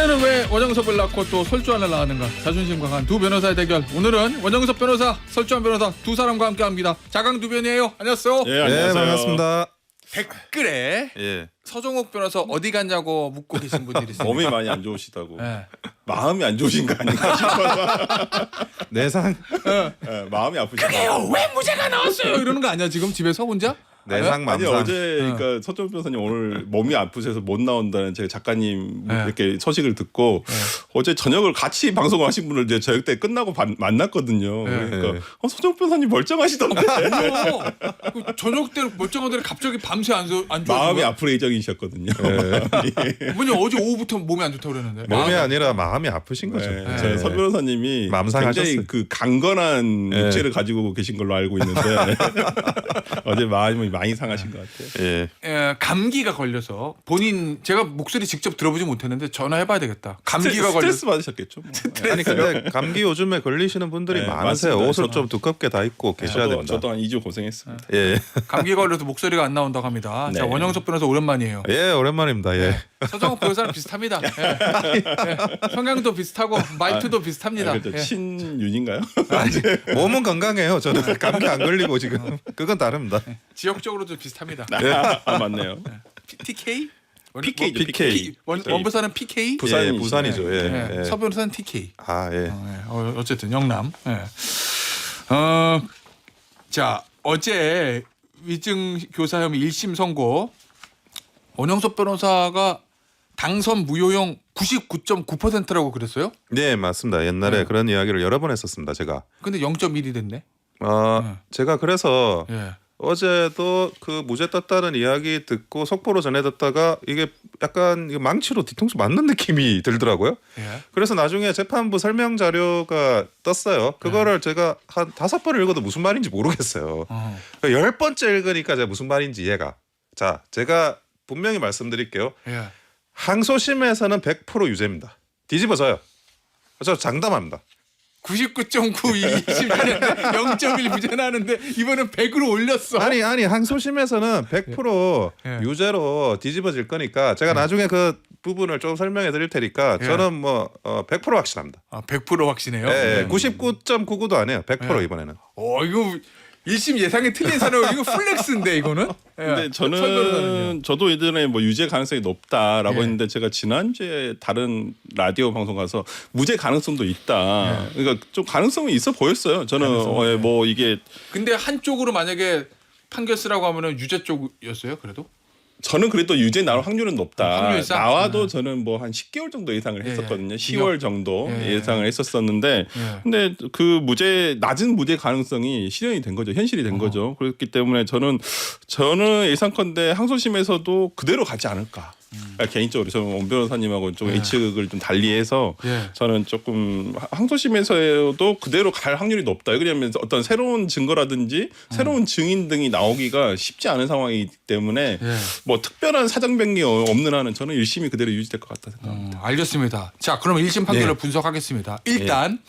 아내는 왜 원영섭을 낳고 또 설주환을 낳았는가? 자존심 강한 두 변호사의 대결. 오늘은 원영섭 변호사, 설주환 변호사 두 사람과 함께합니다. 자강두변이에요. 안녕하세요. 예, 안녕하세요. 네, 반갑습니다. 댓글에 예. 서종욱 변호사 어디 갔냐고 묻고 계신 분들이 있습니다. 몸이 많이 안 좋으시다고. 네. 마음이 안 좋으신 거 아닌가 싶어서. 내상 예, 마음이 아프시다. 그게요. 왜 무죄가 나왔어요? 이러는 거 아니야 지금 집에서 혼자? 내상 아니 맘상. 어제 그러니까 서정 변호사님 오늘 몸이 아프셔서 못 나온다는 제가 작가님 네. 이렇게 소식을 듣고 어제 저녁을 같이 방송을 하신 분을 이제 저녁 때 끝나고 만났거든요. 네. 그러니까 네. 서정 변호사님 멀쩡하시던데. 아니요. 그 저녁 때 멀쩡하더니 갑자기 밤새 안 좋아. 마음이 아플 예정이셨거든요. 뭐냐 어제 오후부터 몸이 안 좋다고 그랬는데. 몸이 아니라 마음이 아프신 거죠. 네. 네. 저는 서 변호사님이 맘상하셨어요. 굉장히 그 강건한 네. 육체를 가지고 계신 걸로 알고 있는데 어제 마음이 많이 상하신 것 같아요. 예. 감기가 걸려서 본인 제가 목소리 직접 들어보지 못했는데 전화해봐야 되겠다. 감기가 걸려. 스트레스 받으셨겠죠. 뭐. 아니 근데 감기 요즘에 걸리시는 분들이 네, 많으세요. 맞습니다. 옷을 좀 두껍게 다 입고 계셔야 됩니다. 저도 한 2주 고생했습니다. 예. 감기 걸려서 목소리가 안 나온다고 합니다. 네. 자 원영섭 변호사 오랜만이에요. 예, 오랜만입니다. 예. 서정욱 변호사랑 비슷합니다. 예. 예. 성향도 비슷하고 말투도 비슷합니다. 그렇죠. 예. 친윤인가요? 몸은 건강해요. 저는 감기 안 걸리고 지금 그건 다릅니다. 지역적으로도 비슷합니다. 아 맞네요. TK? PK 죠, PK. 원부사는 PK? 부산이시죠. 예, 부산이죠. 예. 예. 예. 서 변호사는 TK. 아, 예. 어쨌든 영남. 예. 자 어제 위증 교사 혐의 1심 선고 원영섭 변호사가 당선 무효형 99.9%라고 그랬어요? 네, 맞습니다. 옛날에 네. 그런 이야기를 여러 번 했었습니다. 제가. 근데 0.1이 됐네. 제가 그래서 예. 어제도 그 무죄 떴다는 이야기 듣고 속보로 전해 듣다가 이게 약간 망치로 뒤통수 맞는 느낌이 들더라고요. 예. 그래서 나중에 재판부 설명 자료가 떴어요. 그거를 제가 한 5번 읽어도 무슨 말인지 모르겠어요. 10번째 읽으니까 제가 무슨 말인지 이해가. 자, 제가 분명히 말씀드릴게요. 예. 항소심에서는 100% 유죄입니다. 뒤집어져요. 저 장담합니다. 99.9 20년에 0.1 무죄 나는데 이번엔 100으로 올렸어. 아니 항소심에서는 100% 예. 유죄로 뒤집어질 거니까 제가 나중에 그 부분을 좀 설명해 드릴 테니까 예. 저는 뭐 100% 확신합니다. 100% 확신해요. 예, 99.99도 아니에요. 100% 예. 이번에는. 이거 1심 예상에 틀린 사람 이거 플렉스인데 이거는. 예. 근데 설 변호사는요? 저도 예전에 뭐 유죄 가능성이 높다라고 예. 했는데 제가 지난주에 다른 라디오 방송 가서 무죄 가능성도 있다. 그러니까 좀 가능성이 있어 보였어요. 저는 가능성은, 뭐 이게 근데 한쪽으로 만약에 판결 쓰라고 하면은 유죄 쪽이었어요. 그래도. 저는 그래도 유죄 나올 확률은 높다. 확률상? 나와도 저는 뭐 한 10개월 정도 예상을 예, 했었거든요. 예. 10월 정도 예. 예상을 했었었는데 예. 근데 그 낮은 무죄 가능성이 실현이 된 거죠. 현실이 된 거죠. 그렇기 때문에 저는 예상컨대 항소심에서도 그대로 가지 않을까. 개인적으로 저는 원 변호사님하고 좀 예측을 좀 달리해서 예. 저는 조금 항소심에서도 그대로 갈 확률이 높다. 왜냐하면 어떤 새로운 증거라든지 새로운 증인 등이 나오기가 쉽지 않은 상황이기 때문에 예. 뭐 특별한 사정 변경이 없는 한은 저는 1심이 그대로 유지될 것 같다 생각합니다. 알겠습니다. 자, 그럼 1심 판결을 예. 분석하겠습니다. 일단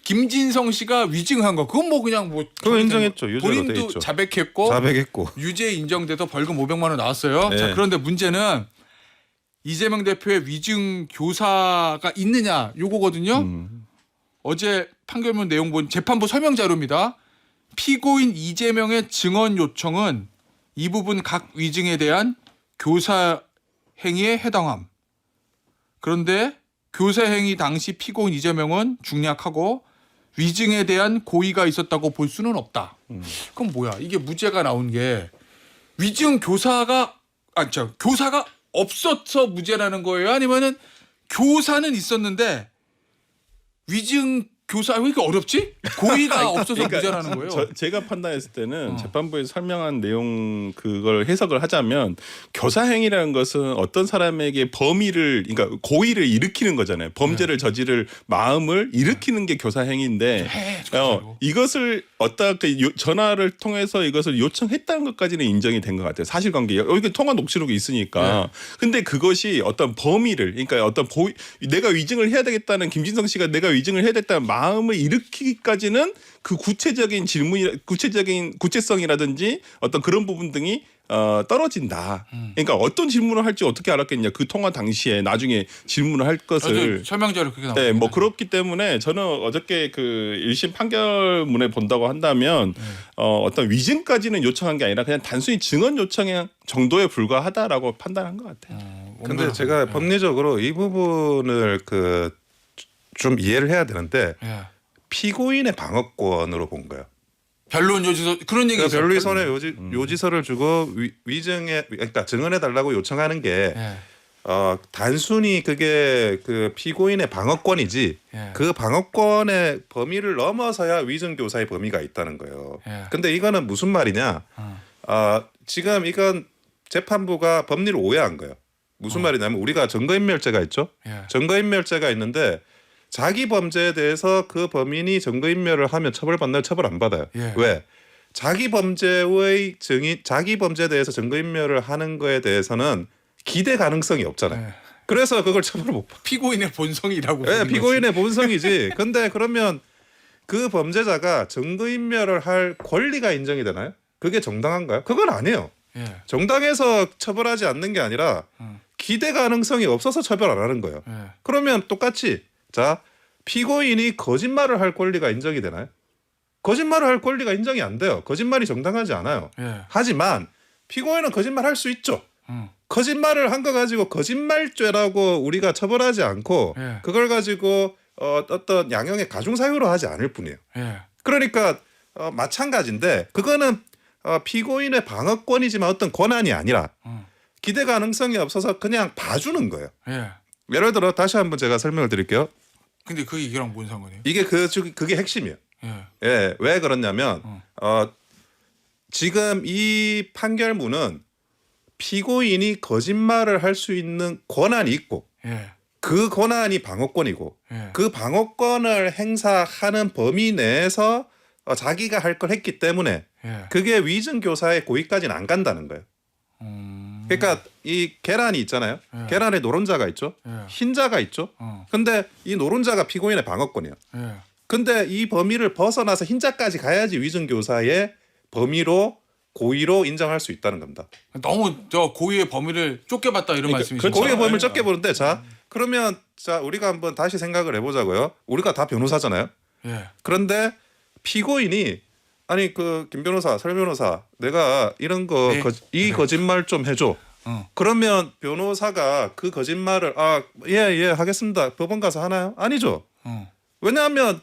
김진성 씨가 위증한 거 그건 뭐 그냥 뭐 그거 인정했죠. 유죄로 돼 본인도 있죠. 자백했고 자백했고. 유죄 인정돼서 벌금 500만 원 나왔어요. 예. 자, 그런데 문제는 이재명 대표의 위증 교사가 있느냐 요거거든요. 어제 판결문 내용 본 재판부 설명 자료입니다. 피고인 이재명의 증언 요청은 이 부분 각 위증에 대한 교사 행위에 해당함. 그런데 교사 행위 당시 피고인 이재명은 중략하고 위증에 대한 고의가 있었다고 볼 수는 없다. 그럼 뭐야? 이게 무죄가 나온 게 위증 교사가 없어서 무죄라는 거예요? 아니면은 교사는 있었는데 위증 교사 왜 이렇게 어렵지? 고의가 없어서 무죄라는 거예요. 제가 판단했을 때는 재판부에서 설명한 내용 그걸 해석을 하자면 교사 행위라는 것은 어떤 사람에게 그러니까 고의를 일으키는 거잖아요. 범죄를 저지를 마음을 일으키는 게 교사 행위인데 이것을 전화를 통해서 이것을 요청했다는 것까지는 인정이 된 것 같아요. 사실관계 여기 통화 녹취록이 있으니까. 근데 그것이 어떤 범위를 그러니까 어떤 내가 위증을 해야 되겠다는 김진성 씨가 내가 위증을 해야 되겠다는 마음을 일으키기까지는 그 구체적인 질문이 구체성이라든지 어떤 그런 부분 등이 떨어진다. 그러니까 어떤 질문을 할지 어떻게 알았겠냐. 그 통화 당시에 나중에 질문을 할 것을. 설명자료 그렇게 나오죠. 네, 뭐 그렇기 때문에 저는 어저께 그 1심 판결문에 본다고 한다면 어떤 위증까지는 요청한 게 아니라 그냥 단순히 증언 요청 정도에 불과하다라고 판단한 것 같아요. 근데 제가 법리적으로 이 부분을 그 좀 이해를 해야 되는데 예. 피고인의 방어권으로 본 거예요. 변론 요지서 그런 얘기 그러니까 있었죠. 변론선에 요지서를 주고 위증에 그러니까 증언해 달라고 요청하는 게 예. 단순히 그게 그 피고인의 방어권이지 예. 그 방어권의 범위를 넘어서야 위증교사의 범위가 있다는 거예요. 예. 근데 이거는 무슨 말이냐? 지금 이건 재판부가 법리를 오해한 거예요. 무슨 말이냐면 우리가 증거인멸죄가 있죠. 예. 증거인멸죄가 있는데 자기 범죄에 대해서 그 범인이 증거인멸을 하면 처벌받나요? 처벌 안 받아요. 예. 왜? 자기 범죄의 증인, 자기 범죄에 대해서 증거인멸을 하는 거에 대해서는 기대 가능성이 없잖아요. 예. 그래서 그걸 처벌을 못 받아요. 피고인의 본성이라고. 네, 보는 피고인의 본성이지. 근데 그러면 그 범죄자가 증거인멸을 할 권리가 인정이 되나요? 그게 정당한가요? 그건 아니에요. 거지. 예. 정당해서 처벌하지 않는 게 아니라 기대 가능성이 없어서 처벌 안 하는 거예요. 예. 그러면 똑같이 자 피고인이 거짓말을 할 권리가 인정이 되나요? 거짓말을 할 권리가 인정이 안 돼요. 거짓말이 정당하지 않아요. 예. 하지만 피고인은 거짓말 할 수 있죠. 음. 거짓말을 한 거 가지고 거짓말죄라고 우리가 처벌하지 않고 예. 그걸 가지고 어떤 양형의 가중사유로 하지 않을 뿐이에요. 예. 그러니까 마찬가지인데 그거는 피고인의 방어권이지만 어떤 권한이 아니라 기대 가능성이 없어서 그냥 봐주는 거예요. 예. 예를 들어 다시 한번 제가 설명을 드릴게요. 근데 그 얘기랑 뭔 상관이에요? 이게 그게 핵심이에요. 예. 예, 왜 그러냐면 지금 이 판결문은 피고인이 거짓말을 할 수 있는 권한이 있고 예. 그 권한이 방어권이고 예. 그 방어권을 행사하는 범위 내에서 자기가 할 걸 했기 때문에 예. 그게 위증교사의 고의까지는 안 간다는 거예요. 그러니까 이 계란이 있잖아요. 예. 계란에 노른자가 있죠. 예. 흰자가 있죠. 근데 이 노른자가 피고인의 방어권이에요. 예. 근데 이 범위를 벗어나서 흰자까지 가야지 위증교사의 범위로 고의로 인정할 수 있다는 겁니다. 너무 저 고의의 범위를 쫓겨봤다 이런 그러니까 말씀이시죠? 그렇죠. 고의의 범위를 적게 보는데 자 그러면 자 우리가 한번 다시 생각을 해보자고요. 우리가 다 변호사잖아요. 예. 그런데 피고인이 아니 그 김 변호사, 설 변호사 내가 이런 거 네. 이 거짓말 좀 해줘. 그러면 변호사가 그 거짓말을 예 하겠습니다. 법원 가서 하나요? 아니죠. 왜냐하면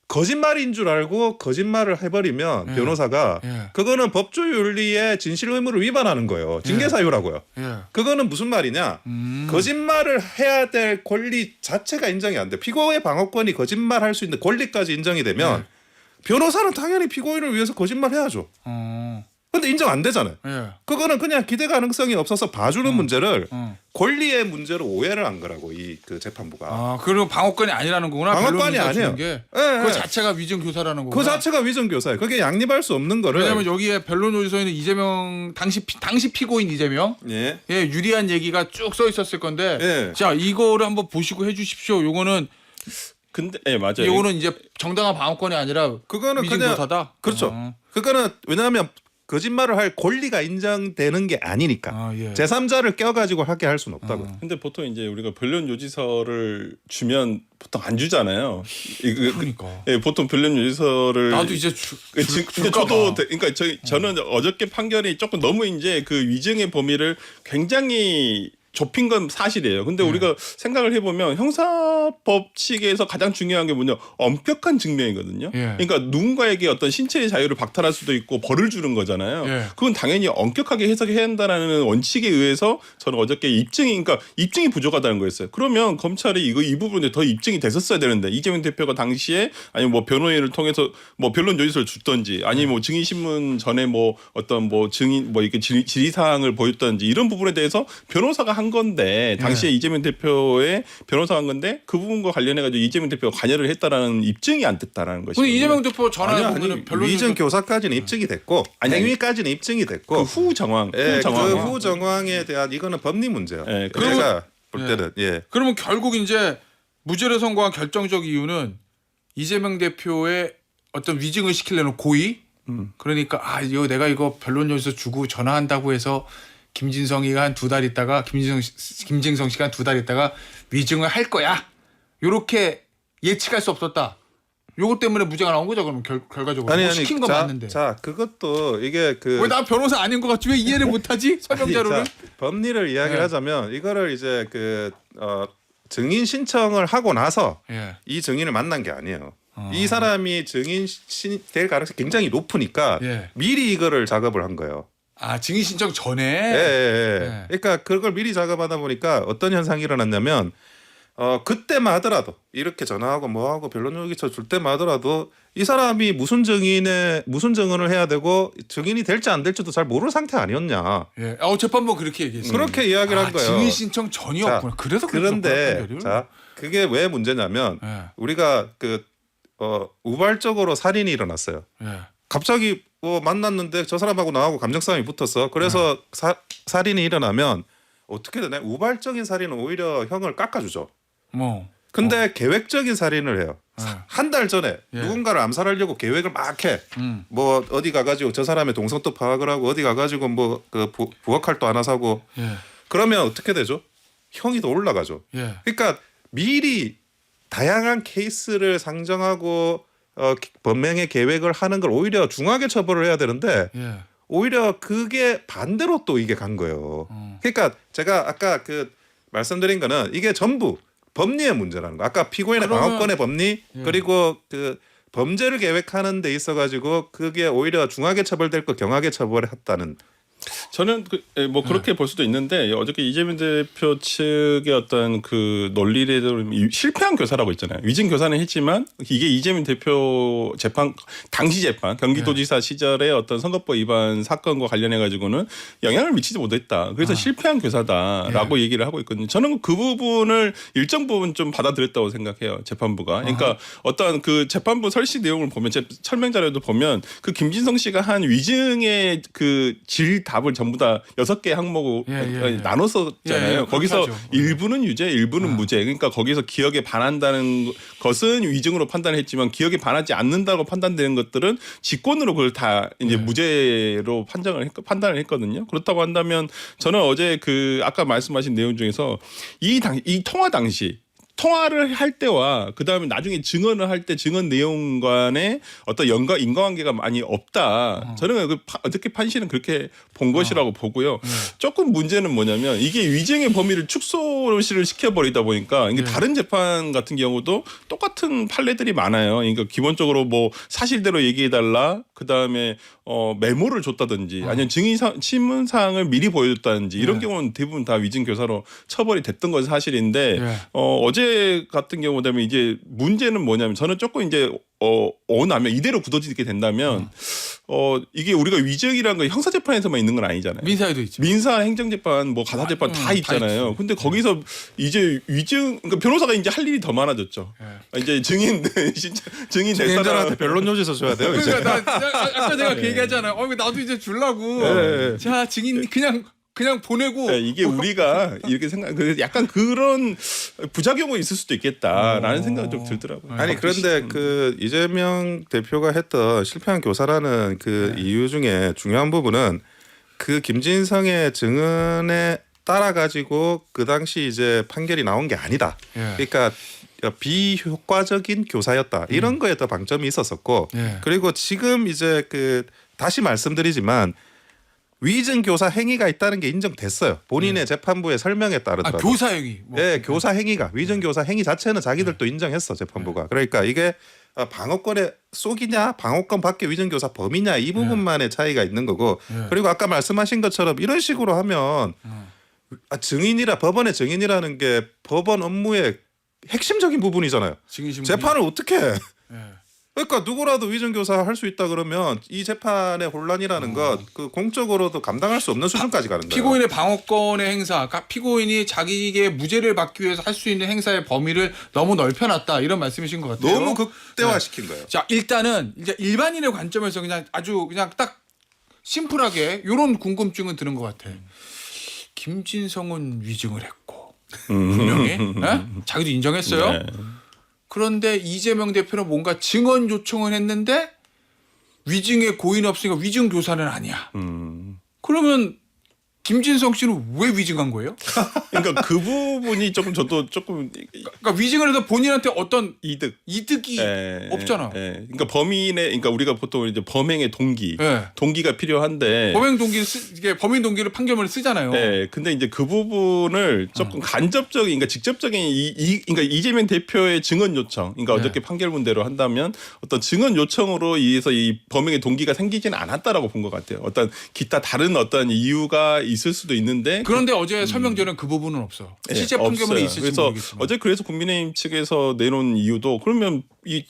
거짓말인 줄 알고 거짓말을 해버리면 변호사가 예. 그거는 법조 윤리의 진실 의무를 위반하는 거예요. 징계 사유라고요. 예. 그거는 무슨 말이냐? 거짓말을 해야 될 권리 자체가 인정이 안 돼. 피고의 방어권이 거짓말할 수 있는 권리까지 인정이 되면 변호사는 당연히 피고인을 위해서 거짓말 해야죠. 근데 인정 안 되잖아요. 예. 그거는 그냥 기대 가능성이 없어서 봐주는 문제를 권리의 문제로 오해를 한 거라고 이 그 재판부가. 아, 그리고 방어권이 아니라는 거구나. 방어권이 변론을 아니에요. 주는 게. 예, 그 예. 자체가 위증 교사라는 거구나. 그 자체가 위증교사예요. 그게 양립할 수 없는 거를. 왜냐하면 여기에 변론 요지서에는 이재명 당시 피고인 이재명 예. 예, 유리한 얘기가 쭉 써 있었을 건데 예. 자 이거를 한번 보시고 해주십시오. 요거는 근데 맞아요. 요거는 이제 정당한 방어권이 아니라 그거는 위증 그냥 교사다. 그렇죠. 그거는 왜냐하면 거짓말을 할 권리가 인정되는 게 아니니까 아, 예. 제3자를 껴가지고 하게 할 수는 없다고요. 근데 보통 이제 우리가 변론 요지서를 주면 보통 안 주잖아요. 그러니까. 예, 보통 변론 요지서를 나도 이제 근데 저도 그러니까 저는 어저께 판결이 조금 너무 이제 그 위증의 범위를 굉장히 좁힌 건 사실이에요. 근데 우리가 생각을 해보면 형사법 측에서 가장 중요한 게 뭐냐 엄격한 증명이거든요. 예. 그러니까 누군가에게 어떤 신체의 자유를 박탈할 수도 있고 벌을 주는 거잖아요. 예. 그건 당연히 엄격하게 해석해야 한다는 원칙에 의해서 저는 어저께 그러니까 입증이 부족하다는 거였어요. 그러면 검찰이 이 부분에 더 입증이 됐었어야 되는데 이재명 대표가 당시에 아니면 뭐 변호인을 통해서 뭐 변론 요지서를 줬던지 아니면 뭐 증인 신문 전에 뭐 어떤 뭐 증인 뭐 이렇게 질의 사항을 보였던지 이런 부분에 대해서 변호사가 한 건데 당시에 이재명 대표의 변호사가 한 건데 그 부분과 관련해 가지고 이재명 대표가 관여를 했다라는 입증이 안 됐다라는 것이죠. 근데 이재명 대표 전화해 아니 보면 변론 위증 교사까지는 입증이 됐고 행위까지는 입증이 됐고 그 후 정황, 그 후 정황에 대한 이거는 법리 문제예요. 예, 제가 볼 때는 그러면 결국 이제 무죄를 선고한 결정적 이유는 이재명 대표의 어떤 위증을 시키려는 고의 그러니까 이거 내가 이거 변론료에서 주고 전화한다고 해서 김진성이가 한 2달 있다가 김진성 씨가 한 2달 있다가 위증을 할 거야. 요렇게 예측할 수 없었다. 요것 때문에 무죄가 나온 거죠. 그럼 결과적으로 뭐 시킨 거 맞는데. 자 그것도 이게 왜 나 변호사 아닌 것 같지? 왜 이해를 못하지? 설명 자료를. 법리를 이야기를 네. 하자면 이거를 이제 증인 신청을 하고 나서 예. 이 증인을 만난 게 아니에요. 이 사람이 증인 될 가능성이 굉장히 높으니까 예. 미리 이거를 작업을 한 거예요. 증인 신청 전에. 예. 그러니까 그걸 미리 작업하다 보니까 어떤 현상이 일어났냐면 그때만 하더라도 이렇게 전화하고 뭐하고 변론요기서 줄 때만 하더라도 이 사람이 무슨 증언을 해야 되고 증인이 될지 안 될지도 잘 모르는 상태 아니었냐. 예. 재판부 그렇게 얘기했어요. 그렇게 이야기를 한 거예요. 증인 신청 전이었구나. 그래서 그런데 자 그게 왜 문제냐면 예. 우리가 우발적으로 살인이 일어났어요. 예. 갑자기 만났는데 저 사람하고 나하고 감정싸움이 붙었어. 그래서 살인이 일어나면 어떻게 되나? 우발적인 살인은 오히려 형을 깎아주죠. 근데 계획적인 살인을 해요. 한 달 전에 예. 누군가를 암살하려고 계획을 막 해. 뭐 어디 가가지고 저 사람의 동선도 파악을 하고 어디 가가지고 뭐 부엌칼도 하나 사고. 예. 그러면 어떻게 되죠? 형이 더 올라가죠. 예. 그러니까 미리 다양한 케이스를 상정하고 범행의 계획을 하는 걸 오히려 중하게 처벌을 해야 되는데 예. 오히려 그게 반대로 또 이게 간 거예요. 그러니까 제가 아까 말씀드린 거는 이게 전부 법리의 문제라는 거. 아까 피고인의 방어권의 법리 그리고 범죄를 계획하는 데 있어 가지고 그게 오히려 중하게 처벌될 거 경하게 처벌했다는. 저는 뭐 그렇게 볼 수도 있는데 어저께 이재명 대표 측의 어떤 그 논리를 실패한 교사라고 있잖아요. 위증 교사는 했지만 이게 이재명 대표 당시 재판 경기도지사 시절의 어떤 선거법 위반 사건과 관련해 가지고는 영향을 미치지 못했다. 그래서 실패한 교사다라고 얘기를 하고 있거든요. 저는 그 부분을 일정 부분 좀 받아들였다고 생각해요. 재판부가. 그러니까 어떤 그 재판부 설시 내용을 보면 설명 자료도 보면 그 김진성 씨가 한 위증의 그 답을 전부 다 6개 항목으로 나눴었잖아요. 거기서 그렇죠. 일부는 유죄, 일부는 무죄. 그러니까 거기서 기억에 반한다는 것은 위증으로 판단했지만 기억에 반하지 않는다고 판단되는 것들은 직권으로 그걸 다 이제 무죄로 판단을 했거든요. 그렇다고 한다면 저는 어제 아까 말씀하신 내용 중에서 이 통화 당시 통화를 할 때와 그다음에 나중에 증언을 할 때 증언 내용 간의 어떤 인과관계가 많이 없다. 저는 어떻게 판시는 그렇게 본 것이라고 보고요. 조금 문제는 뭐냐면 이게 위증의 범위를 축소를 시켜버리다 보니까 이게 다른 재판 같은 경우도 똑같은 판례들이 많아요. 그러니까 기본적으로 뭐 사실대로 얘기해달라. 그다음에 메모를 줬다든지 아니면 신문 사항을 미리 보여줬다든지 이런 경우는 대부분 다 위증 교사로 처벌이 됐던 건 사실인데 어제 같은 경우 되면 이제 문제는 뭐냐면 저는 조금 이제 나면 이대로 굳어지게 된다면 이게 우리가 위증이라는 거 형사재판에서만 있는 건 아니잖아요. 민사에도 있죠. 민사 행정재판 뭐 가사재판 다 있잖아요. 근데 거기서 이제 그러니까 변호사가 이제 할 일이 더 많아졌죠. 이제 증인 될 사람한테 변론 요지서 줘야 돼요. 이제. 그러니까 아까 내가 그 얘기하잖아요. 나도 이제 주려고. 자 증인 그냥 보내고. 이게 우리가 이렇게 약간 그런 부작용이 있을 수도 있겠다라는 생각이 좀 들더라고요. 아니 그런데 이재명 대표가 했던 실패한 교사라는 이유 중에 중요한 부분은 김진성의 증언에 따라 가지고 그 당시 이제 판결이 나온 게 아니다. 그러니까 비효과적인 교사였다. 이런 거에 더 방점이 있었었고 그리고 지금 이제 다시 말씀드리지만 위증 교사 행위가 있다는 게 인정됐어요. 본인의 재판부의 설명에 따르더라도. 교사 행위. 교사 행위가 위증 교사 행위 자체는 자기들도 인정했어 재판부가. 그러니까 이게 방어권의 속이냐 방어권 밖에 위증 교사 범이냐 이 부분만의 차이가 있는 거고. 그리고 아까 말씀하신 것처럼 이런 식으로 하면 법원의 증인이라는 게 법원 업무의 핵심적인 부분이잖아요. 재판을 어떻게 해? 그러니까 누구라도 위증교사 할 수 있다 그러면 이 재판의 혼란이라는 것 공적으로도 감당할 수 없는 수준까지 가는 거예요. 피고인의 방어권의 행사, 피고인이 자기에게 무죄를 받기 위해서 할 수 있는 행사의 범위를 너무 넓혀놨다 이런 말씀이신 것 같아요. 너무 극대화시킨 거예요. 자 일단은 이제 일반인의 관점에서 아주 딱 심플하게 이런 궁금증은 드는 것 같아. 김진성은 위증을 했고 분명히 자기도 인정했어요. 그런데 이재명 대표는 뭔가 증언 요청을 했는데 위증에 고의는 없으니까 위증 교사는 아니야. 그러면 김진성 씨는 왜 위증한 거예요? 그러니까 그 부분이 조금 저도 조금 그러니까 위증을 해서 본인한테 어떤 이득이 예, 없잖아. 예. 그러니까 범인의 그러니까 우리가 보통 이제 범행의 예. 동기가 필요한데 범행 동기를 이게 범인 동기를 판결문을 쓰잖아요. 네, 근데 이제 그 부분을 조금 간접적인, 그러니까 직접적인 그러니까 이재명 대표의 증언 요청, 그러니까 네. 어저께 판결문대로 한다면 어떤 증언 요청으로 의해서 이 범행의 동기가 생기지는 않았다라고 본 것 같아요. 어떤 기타 다른 어떤 이유가 있을 수도 있는데. 그런데 어제 설명전은 그 부분은 없어. 네, 실제 판결문이 없어요. 있을지 그래서 모르겠지만. 어제 그래서 국민의힘 측에서 내놓은 이유도 그러면 이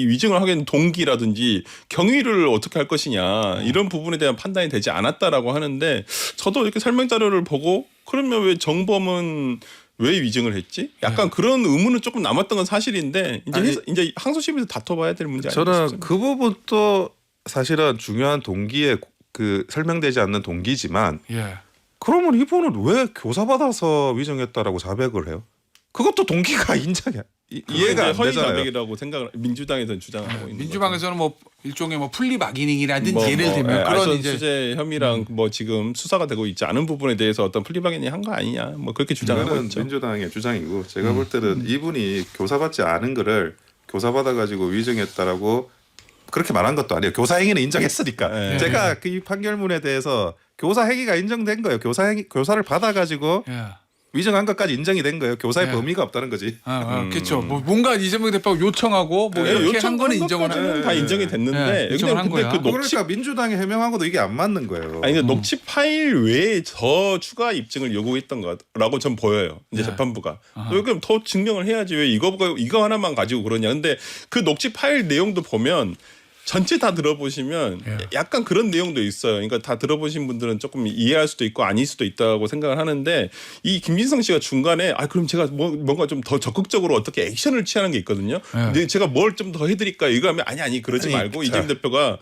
위증을 하게 된 동기라든지 경위를 어떻게 할 것이냐 이런 부분에 대한 판단이 되지 않았다라고 하는데 저도 이렇게 설명 자료를 보고 그러면 왜 정범은 왜 위증을 했지? 약간 그런 의문은 조금 남았던 건 사실인데 이제 항소심에서 다퉈봐야 될 문제 아니겠어요? 저는 그 부분도 사실은 중요한 동기에 그 설명되지 않는 동기지만 예. 그러면 이분은 왜 교사 받아서 위정했다라고 자백을 해요? 그것도 동기가 인정이야. 이해가 안 허위 되잖아요. 자백이라고 생각을 민주당에서는 주장하고 있는 민주당에서는 뭐 일종의 뭐 플리바게닝이라든지 뭐, 예를 들면 그런 알선 이제 수재 혐의랑 뭐 지금 수사가 되고 있지 않은 부분에 대해서 어떤 플리바게닝 한 거 아니냐 뭐 그렇게 주장하고 이거는 있죠. 민주당의 주장이고 제가 볼 때는 이분이 교사받지 않은 거를 교사받아 가지고 위정했다라고 그렇게 말한 것도 아니에요. 교사 행위는 인정했으니까. 네. 제가 그 이 판결문에 대해서 교사 행위가 인정된 거예요. 교사를 받아 가지고 예. 위정한 것까지 인정이 된 거예요. 교사의 네. 범위가 없다는 거지. 그렇죠. 뭐 뭔가 이재명 대표가 요청하고 뭐 이렇게 한 거는 인정을 것까지는 다 인정이 됐는데 인정을 한 근데 거야. 그 녹취 그러니까 민주당이 해명하고도 이게 안 맞는 거예요. 아니 근데 녹취 파일 외에 더 추가 입증을 요구했던 거라고 전 보여요. 이제 네. 재판부가. 왜 그럼 더 증명을 해야지 왜 이거 하나만 가지고 그러냐. 근데 그 녹취 파일 내용도 보면 전체 다 들어보시면 예. 약간 그런 내용도 있어요. 그러니까 다 들어보신 분들은 조금 이해할 수도 있고 아닐 수도 있다고 생각을 하는데 이 김진성 씨가 중간에 그럼 제가 뭔가 좀 더 적극적으로 어떻게 액션을 취하는 게 있거든요. 예. 근데 제가 뭘 좀 더 해드릴까요? 이거 하면 아니 그러지 아니, 말고 자. 이재명 대표가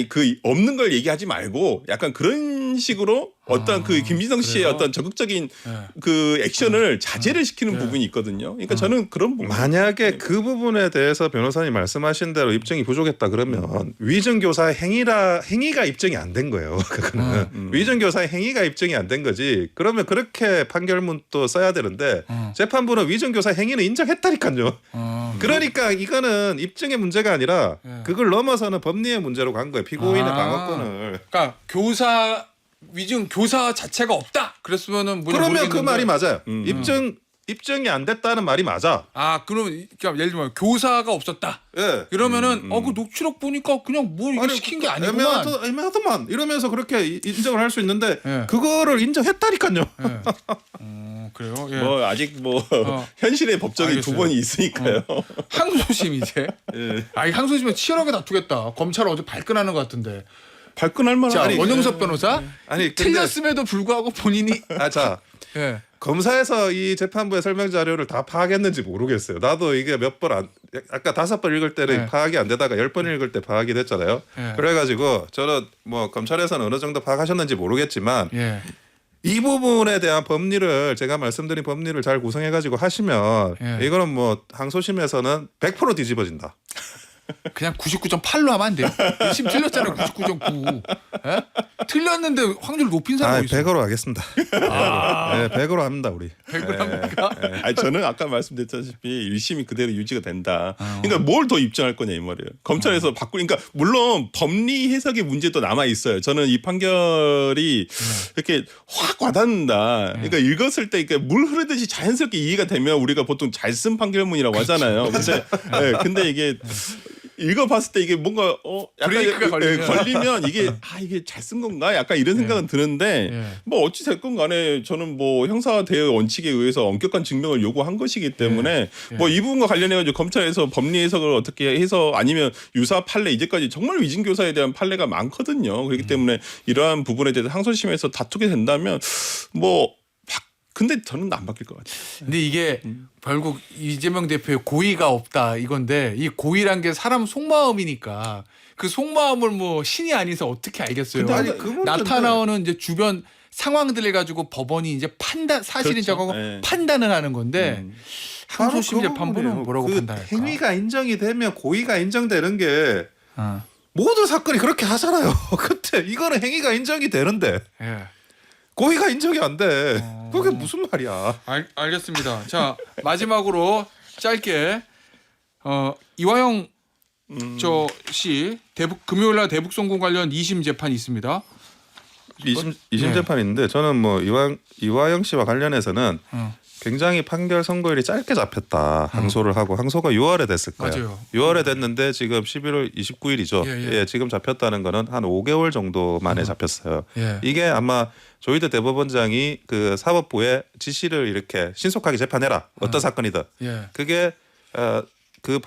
그 없는 걸 얘기하지 말고 약간 그런 식으로 어떤 그 김진성 씨의 그래요? 어떤 적극적인 예. 그 액션을 자제를 시키는 부분이 있거든요. 그러니까 저는 그런 부분 만약에 그 부분에 대해서 변호사님 말씀하신 대로 입증이 부족했다 그러면 위정교사의 행위가 입증이 안 된 거예요. 그거는 위정교사의 행위가 입증이 안 된 거지. 그러면 그렇게 판결문 또 써야 되는데 재판부는 위정교사 행위는 인정했다니까요. 그러니까 이거는 입증의 문제가 아니라 그걸 넘어서는 법리의 문제로 간 거예요. 피고인의 방어권을. 그러니까 위증 교사 자체가 없다. 그랬으면은 그러면 그 말이 맞아요. 음. 입증이 안 됐다는 말이 맞아. 그러면 그러니까 예를 들면 교사가 없었다. 예. 그러면은 그 녹취록 보니까 그냥 뭐 이거 시킨 게 아니구만. 애매하더만 이러면서 그렇게 인정을 할 수 있는데 예. 그거를 인정했다니까요. 그래요. 예. 뭐 아직 현실의 법정이 알겠어요. 두 번이 있으니까요. 항소심 이제. 항소심은 치열하게 다투겠다. 검찰 어제 발끈하는 것 같은데. 발끈할 만한 자, 아니, 원영석 변호사 아니 근데 틀렸음에도 불구하고 본인이 자 예. 검사에서 이 재판부의 설명 자료를 다 파악했는지 모르겠어요. 나도 이게 몇 번 아까 5번 읽을 때는 네. 파악이 안 되다가 10번 읽을 때 파악이 됐잖아요. 네. 그래가지고 저는 뭐 검찰에서는 어느 정도 파악하셨는지 모르겠지만 예. 이 부분에 대한 법리를 제가 말씀드린 법리를 잘 구성해가지고 하시면 예. 이거는 뭐 항소심에서는 100% 뒤집어진다. 그냥 99.8로 하면 안 돼요. 1심 틀렸잖아요. 99.9. 예? 틀렸는데 확률 높인 사람이 있어요. 100으로 하겠습니다. 네, 100으로 합니다 우리. 100을 합니까? 아니 저는 아까 말씀드렸다시피 1심이 그대로 유지가 된다. 그러니까 뭘 더 입증할 거냐 이 말이에요. 검찰에서 그러니까 물론 법리 해석의 문제도 남아 있어요. 저는 이 판결이 이렇게 확 와닿는다. 그러니까 읽었을 때 이렇게 물 흐르듯이 자연스럽게 이해가 되면 우리가 보통 잘 쓴 판결문이라고 하잖아요. 근데 이게 읽어봤을 때 이게 뭔가 브레이크가 걸리면 이게 이게 잘 쓴 건가? 약간 이런 생각은 드는데 예. 뭐 어찌 됐건 간에 저는 뭐 형사 대여 원칙에 의해서 엄격한 증명을 요구한 것이기 때문에 뭐 이 부분과 관련해 가지고 검찰에서 법리 해석을 어떻게 해서 아니면 유사 판례 이제까지 정말 위증 교사에 대한 판례가 많거든요. 그렇기 때문에 이러한 부분에 대해서 항소심에서 다투게 된다면 근데 저는 안 바뀔 것 같아요. 근데 이게 결국 이재명 대표의 고의가 없다 이건데 이 고의란 게 사람 속마음이니까 그 속마음을 뭐 신이 아니서 어떻게 알겠어요. 근데 아니, 그 문제인데. 나타나오는 이제 주변 상황들을 가지고 법원이 이제 사실인정하고 그렇죠. 네. 판단을 하는 건데 항소심 바로 그 재판부는 부분이에요. 뭐라고 그 판단할까? 행위가 인정이 되면 고의가 인정되는 게 모든 사건이 그렇게 하잖아요. 근데 이거는 행위가 인정이 되는데 예. 고의가 고의가 인정이 안 돼. 그게 무슨 말이야? 알겠습니다. 자 마지막으로 짧게 이화영 씨 대북 금요일날 대북 송금 관련 2심 재판이 있습니다. 2심 재판이 있는데 저는 뭐 이화영 씨와 관련해서는 굉장히 판결 선고일이 짧게 잡혔다. 항소를 하고 항소가 6월에 됐을 거예요. 맞아요. 6월에 됐는데 지금 11월 29일이죠. 예. 지금 잡혔다는 거는 한 5개월 정도 만에 잡혔어요. 예. 이게 아마 조희대 대법원장이 그 사법부에 지시를 이렇게 신속하게 재판해라. 어떤 사건이든. 예. 그게 그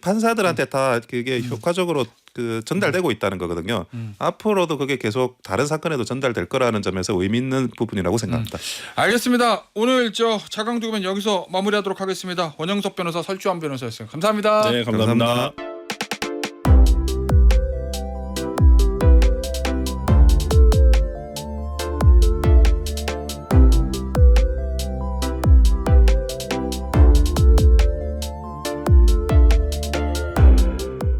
판사들한테 다 그게 효과적으로 그 전달되고 있다는 거거든요. 앞으로도 그게 계속 다른 사건에도 전달될 거라는 점에서 의미 있는 부분이라고 생각합니다. 알겠습니다. 오늘 자강두면 여기서 마무리하도록 하겠습니다. 원영석 변호사, 설주환 변호사였어요. 감사합니다. 네, 감사합니다.